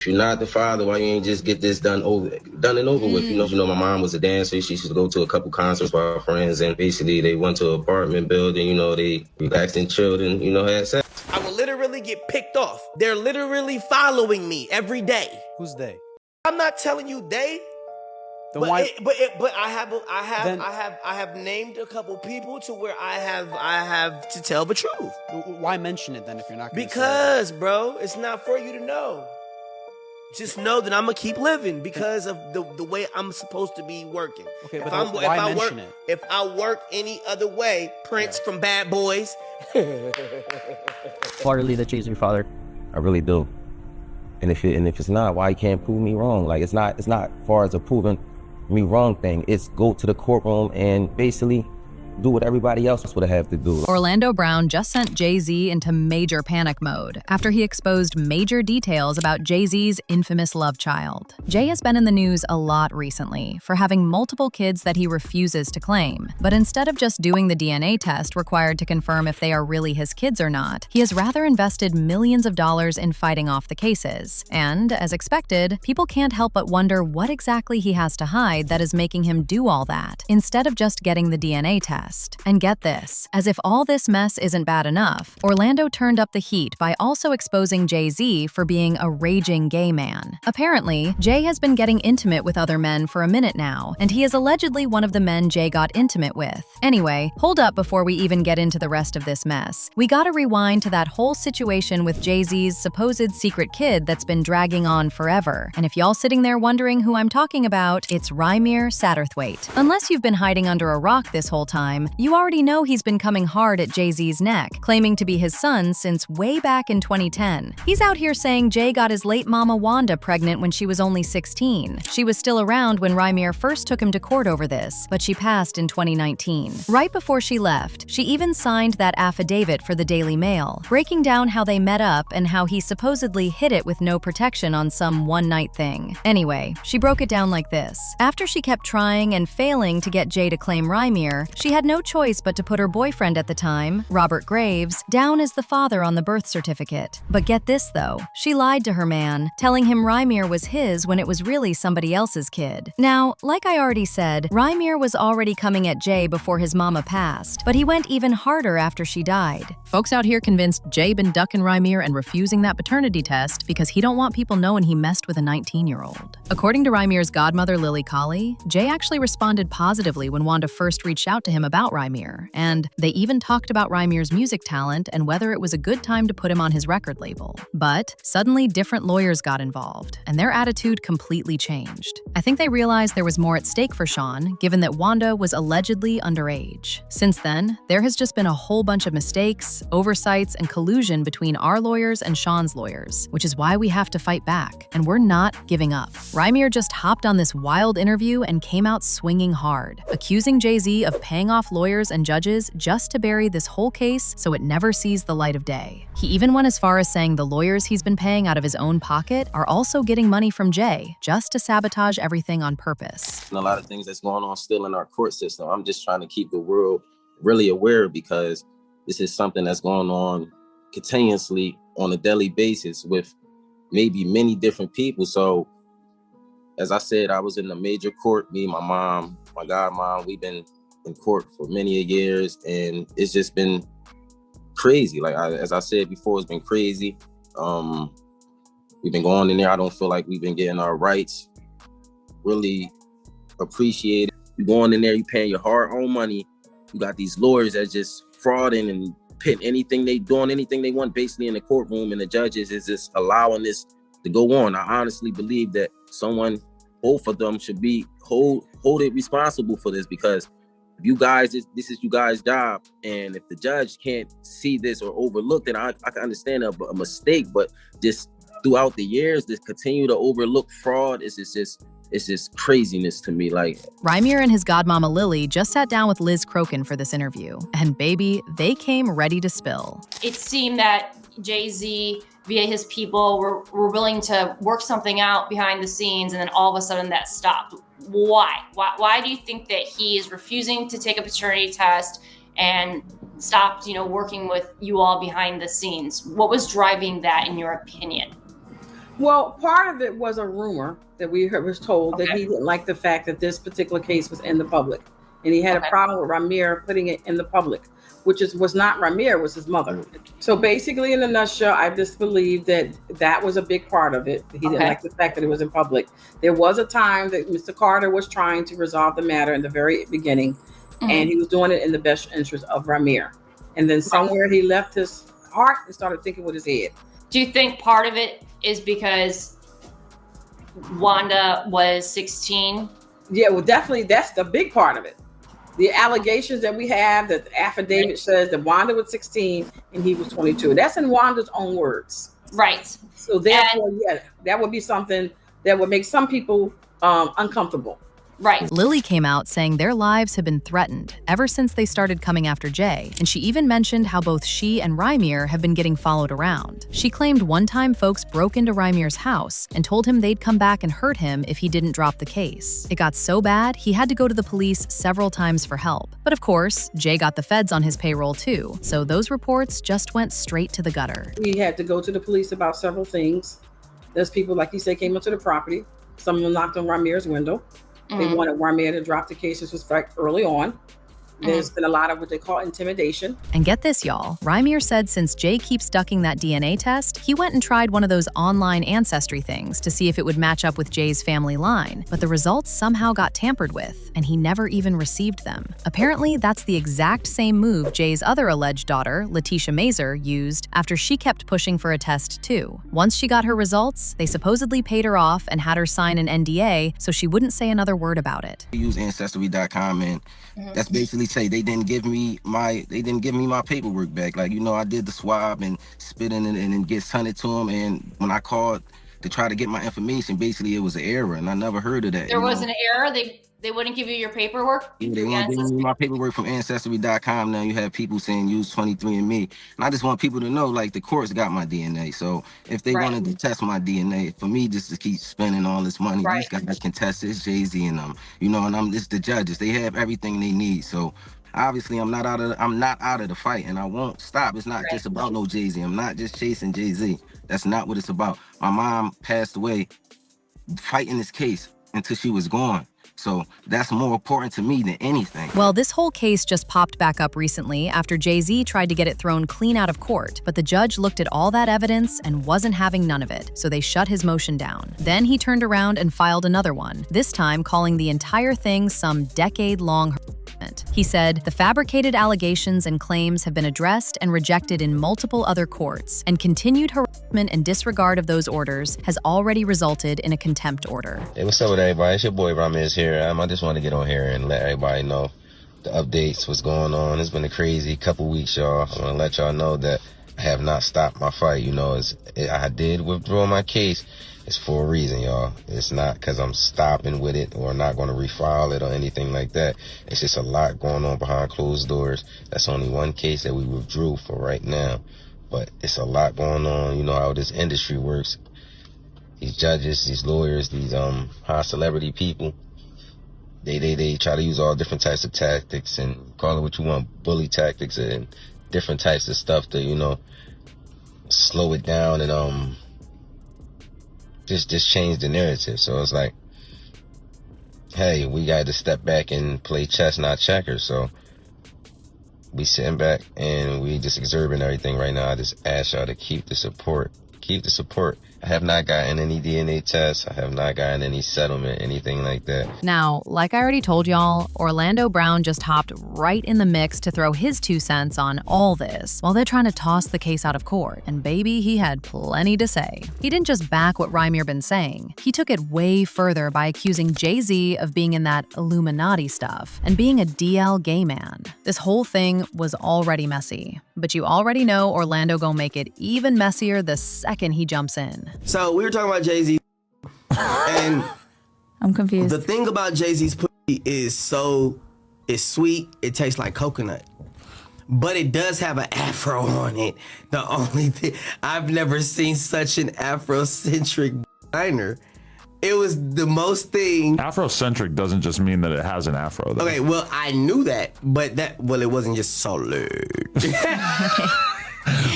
If you're not the father, why you ain't just get this done and over with? My mom was a dancer. She used to go to a couple concerts with our friends, and basically they went to an apartment building. They relaxed and chilled and had sex. I will literally get picked off. They're literally following me every day. Who's they? I'm not telling you they. Then why? But I have named a couple people to where I have to tell the truth. Why mention it then if you're not going to? Because, bro, it's not for you to know. Just know that I'm gonna keep living because of the way I'm supposed to be working. Okay, but why mention it? If I work any other way, Prince from Bad Boys. Partly that Jay's your father. I really do. And if it's not, why you can't prove me wrong? Like it's not far as a proving me wrong thing. It's go to the courtroom and basically do what everybody else would have to do. Orlando Brown just sent Jay-Z into major panic mode after he exposed major details about Jay-Z's infamous love child. Jay has been in the news a lot recently for having multiple kids that he refuses to claim. But instead of just doing the DNA test required to confirm if they are really his kids or not, he has rather invested millions of dollars in fighting off the cases. And, as expected, people can't help but wonder what exactly he has to hide that is making him do all that, instead of just getting the DNA test. And get this, as if all this mess isn't bad enough, Orlando turned up the heat by also exposing Jay-Z for being a raging gay man. Apparently, Jay has been getting intimate with other men for a minute now, and he is allegedly one of the men Jay got intimate with. Anyway, hold up before we even get into the rest of this mess. We gotta rewind to that whole situation with Jay-Z's supposed secret kid that's been dragging on forever. And if y'all sitting there wondering who I'm talking about, it's Rymir Satterthwaite. Unless you've been hiding under a rock this whole time, you already know he's been coming hard at Jay-Z's neck, claiming to be his son since way back in 2010. He's out here saying Jay got his late mama Wanda pregnant when she was only 16. She was still around when Rymir first took him to court over this, but she passed in 2019. Right before she left, she even signed that affidavit for the Daily Mail, breaking down how they met up and how he supposedly hid it with no protection on some one-night thing. Anyway, she broke it down like this. After she kept trying and failing to get Jay to claim Rymir, she had no choice but to put her boyfriend at the time, Robert Graves, down as the father on the birth certificate. But get this though, she lied to her man, telling him Rymir was his when it was really somebody else's kid. Now, like I already said, Rymir was already coming at Jay before his mama passed, but he went even harder after she died. Folks out here convinced Jay been ducking Rymir and refusing that paternity test because he don't want people knowing he messed with a 19-year-old. According to Rymir's godmother Lily Colley, Jay actually responded positively when Wanda first reached out to him about Rymir, and they even talked about Rymir's music talent and whether it was a good time to put him on his record label. But suddenly different lawyers got involved, and their attitude completely changed. I think they realized there was more at stake for Sean, given that Wanda was allegedly underage. Since then, there has just been a whole bunch of mistakes, oversights, and collusion between our lawyers and Sean's lawyers, which is why we have to fight back, and we're not giving up. Rymir just hopped on this wild interview and came out swinging hard, accusing Jay-Z of paying off lawyers and judges just to bury this whole case so it never sees the light of day. He even went as far as saying the lawyers he's been paying out of his own pocket are also getting money from Jay just to sabotage everything on purpose. And a lot of things that's going on still in our court system. I'm just trying to keep the world really aware because this is something that's going on continuously on a daily basis with maybe many different people. So as I said, I was in a major court, me, my mom, my godmom, we've been in court for many years, and it's just been crazy. Like as I said before, it's been crazy. We've been going in there. I don't feel like we've been getting our rights really appreciated. You going in there, you paying your hard-earned money. You got these lawyers that just frauding and pitting anything they doing, anything they want basically in the courtroom, and the judges is just allowing this to go on. I honestly believe that both of them should be hold it responsible for this, because if you guys, this is you guys' job, and if the judge can't see this or overlook it, I can understand a mistake, but just throughout the years, this continue to overlook fraud is just craziness to me. Like, Rymir and his godmama Lily just sat down with Liz Crokin for this interview, and baby, they came ready to spill. It seemed that Jay-Z, via his people, were willing to work something out behind the scenes, and then all of a sudden that stopped. Why? Why do you think that he is refusing to take a paternity test and stopped, working with you all behind the scenes? What was driving that, in your opinion? Well, part of it was a rumor that we was told that he didn't like the fact that this particular case was in the public, and he had a problem with Rymir putting it in the public, which was not Rymir, it was his mother. So basically, in a nutshell, I just believe that was a big part of it. He didn't like the fact that it was in public. There was a time that Mr. Carter was trying to resolve the matter in the very beginning, and he was doing it in the best interest of Rymir. And then somewhere he left his heart and started thinking with his head. Do you think part of it is because Wanda was 16? Yeah, well, definitely that's the big part of it. The allegations that we have, that the affidavit says that Wanda was 16 and he was 22. That's in Wanda's own words. Right. So therefore, that would be something that would make some people uncomfortable. Right. Lily came out saying their lives have been threatened ever since they started coming after Jay, and she even mentioned how both she and Rymir have been getting followed around. She claimed one time folks broke into Rymir's house and told him they'd come back and hurt him if he didn't drop the case. It got so bad, he had to go to the police several times for help. But of course, Jay got the feds on his payroll too, so those reports just went straight to the gutter. We had to go to the police about several things. There's people, like you said, came into the property. Some of them knocked on Rymir's window. They wanted Rymir to drop the case. This was early on. There's been a lot of what they call intimidation. And get this, y'all. Rymir said since Jay keeps ducking that DNA test, he went and tried one of those online ancestry things to see if it would match up with Jay's family line. But the results somehow got tampered with, and he never even received them. Apparently, that's the exact same move Jay's other alleged daughter, Letitia Mazer, used after she kept pushing for a test too. Once she got her results, they supposedly paid her off and had her sign an NDA so she wouldn't say another word about it. I use Ancestry.com, and that's basically say they didn't give me my paperwork back. Like, I did the swab and spit in it and then get sent it to them. And when I called to try to get my information, basically it was an error, and I never heard of that. There was an error? They wouldn't give you your paperwork? Yeah, they won't give me my paperwork from Ancestry.com. Now you have people saying use 23andMe. And I just want people to know, like, the courts got my DNA. So if they wanted to test my DNA, for me just to keep spending all this money, these guys can test this, Jay-Z and them, and it's the judges. They have everything they need. So obviously I'm not out of the fight, and I won't stop. It's not just about no Jay-Z. I'm not just chasing Jay-Z. That's not what it's about. My mom passed away fighting this case until she was gone. So that's more important to me than anything. Well, this whole case just popped back up recently after Jay-Z tried to get it thrown clean out of court, but the judge looked at all that evidence and wasn't having none of it, so they shut his motion down. Then he turned around and filed another one, this time calling the entire thing some decade-long harassment. He said, the fabricated allegations and claims have been addressed and rejected in multiple other courts, and continued harassment and disregard of those orders has already resulted in a contempt order. Hey, what's up with everybody? It's your boy Rymir here. I just want to get on here and let everybody know the updates, what's going on. It's been a crazy couple weeks, y'all. I want to let y'all know that I have not stopped my fight. I did withdraw my case. It's for a reason, y'all. It's not because I'm stopping with it or not going to refile it or anything like that. It's just a lot going on behind closed doors. That's only one case that we withdrew for right now. But it's a lot going on. You know how this industry works. These judges, these lawyers, these high celebrity people, they try to use all different types of tactics and call it what you want, bully tactics and different types of stuff to, slow it down and just change the narrative. So it's like, hey, we got to step back and play chess, not checkers. So we sitting back and we just observing everything right now. I just ask y'all to keep the support. Keep the support. I have not gotten any DNA tests. I have not gotten any settlement, anything like that. Now, like I already told y'all, Orlando Brown just hopped right in the mix to throw his 2 cents on all this while they're trying to toss the case out of court. And baby, he had plenty to say. He didn't just back what Rymir been saying. He took it way further by accusing Jay-Z of being in that Illuminati stuff and being a DL gay man. This whole thing was already messy, but you already know Orlando gon' make it even messier the second he jumps in. So we were talking about Jay-Z, and I'm confused. The thing about Jay-Z's pussy is it's sweet. It tastes like coconut, but it does have an afro on it. The only thing, I've never seen such an Afrocentric diner. It was the most thing. Afrocentric doesn't just mean that it has an afro, though. Okay, well, I knew that, but it wasn't just solid.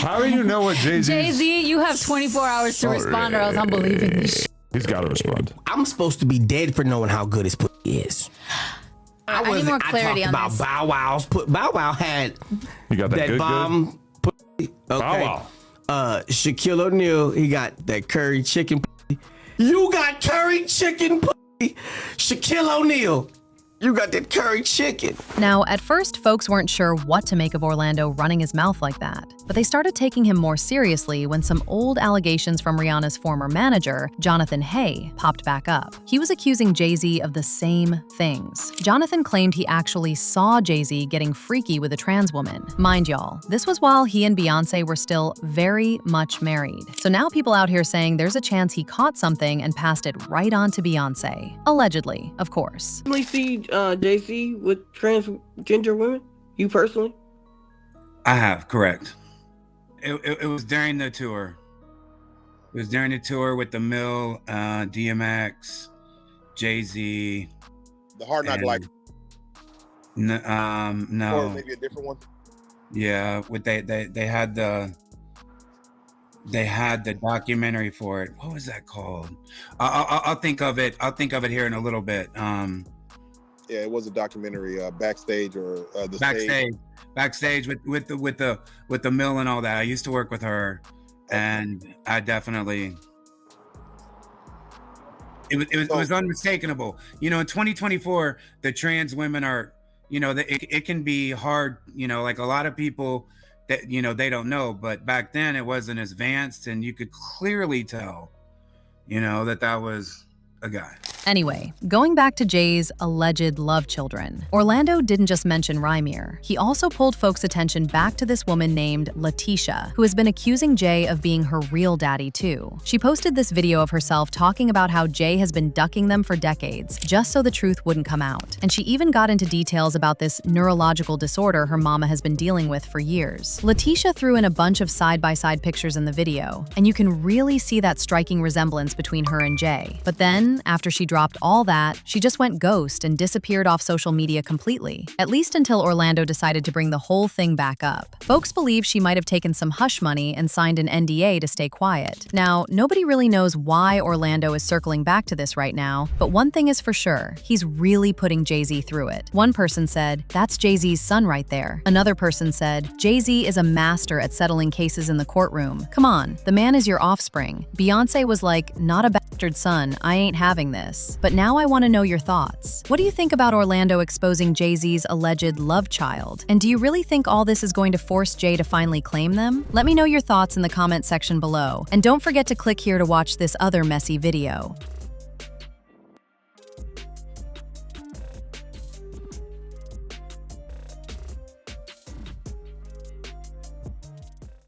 How do you know what Jay-Z? Jay-Z, you have 24 hours to respond, or else I'm believing this shit. He's got to respond. I'm supposed to be dead for knowing how good his pussy is. I need more clarity on this. Bow Wow's Bow Wow had you got that bomb pussy. Okay. Bow Wow. Shaquille O'Neal, he got that curry chicken pussy. You got curry chicken pussy. Shaquille O'Neal, you got that curry chicken. Now, at first, folks weren't sure what to make of Orlando running his mouth like that, but they started taking him more seriously when some old allegations from Rihanna's former manager, Jonathan Hay, popped back up. He was accusing Jay-Z of the same things. Jonathan claimed he actually saw Jay-Z getting freaky with a trans woman. Mind y'all, this was while he and Beyonce were still very much married. So now people out here saying there's a chance he caught something and passed it right on to Beyonce. Allegedly, of course. You see Jay-Z with transgender women? You personally? I have, correct. It was during the tour. It was during the tour with the Mill, DMX, Jay-Z. The Hard Knock Life. No. Or maybe a different one. Yeah, they had the documentary for it. What was that called? I'll think of it. I'll think of it here in a little bit. Yeah, it was a documentary, backstage or the backstage with the Mill and all that. I used to work with her, and I definitely. It was unmistakable. You know, in 2024, the trans women are, you know, it can be hard. You know, like a lot of people that, you know, they don't know, but back then it wasn't as advanced, and you could clearly tell, you know, that was a guy. Anyway, going back to Jay's alleged love children, Orlando didn't just mention Rymir. He also pulled folks' attention back to this woman named Letitia, who has been accusing Jay of being her real daddy too. She posted this video of herself talking about how Jay has been ducking them for decades, just so the truth wouldn't come out. And she even got into details about this neurological disorder her mama has been dealing with for years. Letitia threw in a bunch of side-by-side pictures in the video, and you can really see that striking resemblance between her and Jay. But then, after she dropped all that, she just went ghost and disappeared off social media completely, at least until Orlando decided to bring the whole thing back up. Folks believe she might have taken some hush money and signed an NDA to stay quiet. Now, nobody really knows why Orlando is circling back to this right now, but one thing is for sure, he's really putting Jay-Z through it. One person said, "That's Jay-Z's son right there." Another person said, "Jay-Z is a master at settling cases in the courtroom. Come on, the man is your offspring." Beyonce was like, "Not a bastard son, I ain't having this." But now I want to know your thoughts. What do you think about Orlando exposing Jay-Z's alleged love child? And do you really think all this is going to force Jay to finally claim them? Let me know your thoughts in the comment section below. And don't forget to click here to watch this other messy video.